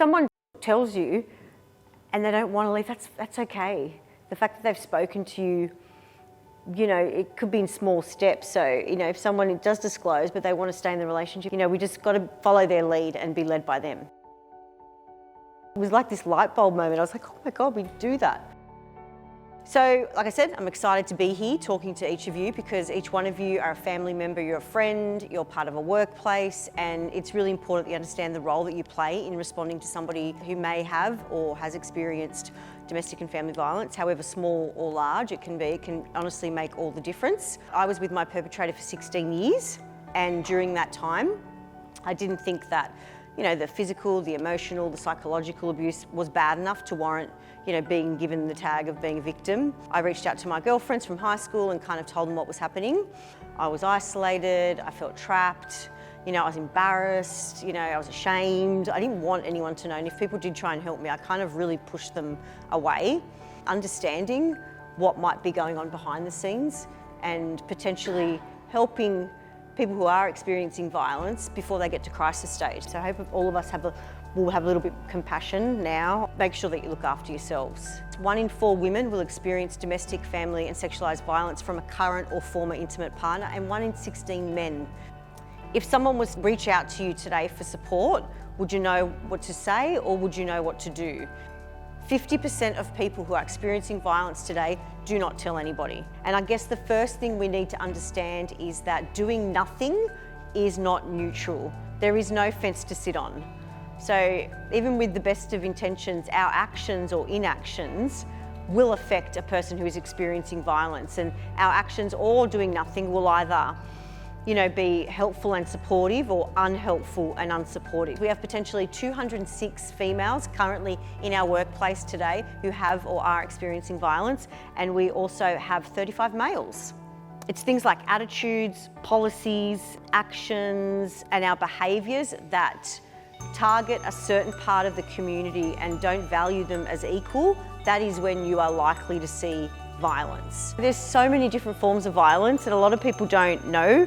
someone tells you and they don't want to leave, that's okay. The fact that they've spoken to you, you know, it could be in small steps. So, you know, if someone does disclose but they want to stay in the relationship, you know, we just got to follow their lead and be led by them. It was like this light bulb moment. I was like, oh my God, we do that. So, like I said, I'm excited to be here talking to each of you because each one of you are a family member, you're a friend, you're part of a workplace, and it's really important that you understand the role that you play in responding to somebody who may have or has experienced domestic and family violence, however small or large it can be. It can honestly make all the difference. I was with my perpetrator for 16 years, and during that time, I didn't think that, you know, the physical, the emotional, the psychological abuse was bad enough to warrant, you know, being given the tag of being a victim. I reached out to my girlfriends from high school and kind of told them what was happening. I was isolated, I felt trapped, you know, I was embarrassed, you know, I was ashamed. I didn't want anyone to know, and if people did try and help me, I kind of really pushed them away. Understanding what might be going on behind the scenes and potentially helping people who are experiencing violence before they get to crisis stage. So I hope all of us will have a little bit of compassion now. Make sure that you look after yourselves. 1 in 4 women will experience domestic, family and sexualised violence from a current or former intimate partner, and 1 in 16 men. If someone was to reach out to you today for support, would you know what to say or would you know what to do? 50% of people who are experiencing violence today do not tell anybody. And I guess the first thing we need to understand is that doing nothing is not neutral. There is no fence to sit on. So even with the best of intentions, our actions or inactions will affect a person who is experiencing violence, and our actions or doing nothing will either, you know, be helpful and supportive or unhelpful and unsupportive. We have potentially 206 females currently in our workplace today who have or are experiencing violence, and we also have 35 males. It's things like attitudes, policies, actions, and our behaviours that target a certain part of the community and don't value them as equal. That is when you are likely to see violence. There's so many different forms of violence, and a lot of people don't know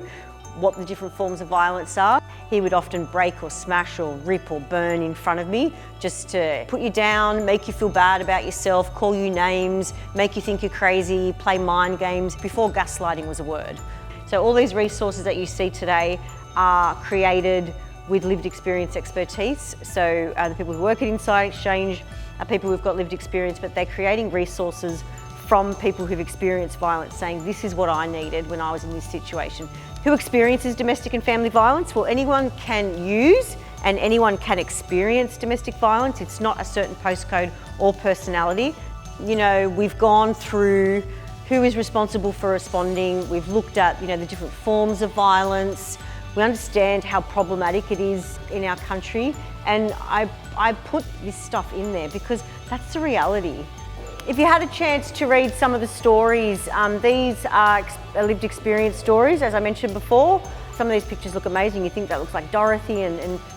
what the different forms of violence are. He would often break or smash or rip or burn in front of me just to put you down, make you feel bad about yourself, call you names, make you think you're crazy, play mind games before gaslighting was a word. So all these resources that you see today are created with lived experience expertise. So the people who work at Insight Exchange are people who've got lived experience, but they're creating resources from people who've experienced violence, saying this is what I needed when I was in this situation. Who experiences domestic and family violence? Well, anyone can use and anyone can experience domestic violence. It's not a certain postcode or personality. You know, we've gone through who is responsible for responding. We've looked at, you know, the different forms of violence. We understand how problematic it is in our country, and I put this stuff in there because that's the reality. If you had a chance to read some of the stories, these are lived experience stories, as I mentioned before. Some of these pictures look amazing. You think that looks like Dorothy,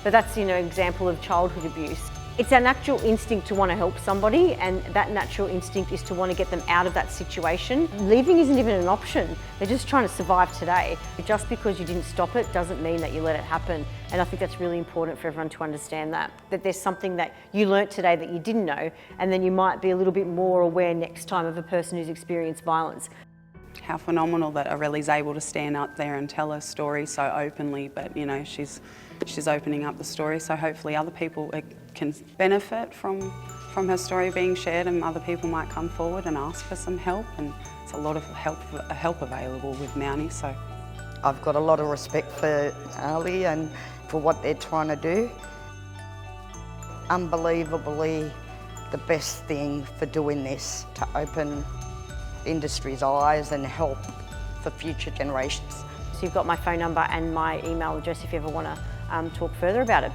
but that's, you know, an example of childhood abuse. It's our natural instinct to want to help somebody, and that natural instinct is to want to get them out of that situation. Leaving isn't even an option. They're just trying to survive today. Just because you didn't stop it doesn't mean that you let it happen. And I think that's really important for everyone to understand that there's something that you learnt today that you didn't know, and then you might be a little bit more aware next time of a person who's experienced violence. How phenomenal that Aurelia's able to stand up there and tell her story so openly, but you know, she's opening up the story, so hopefully other people can benefit from her story being shared, and other people might come forward and ask for some help, and it's a lot of help available with Mountie. So I've got a lot of respect for Ali and for what they're trying to do. Unbelievably the best thing for doing this, to open industry's eyes and help for future generations. So you've got my phone number and my email address if you ever want to talk further about it.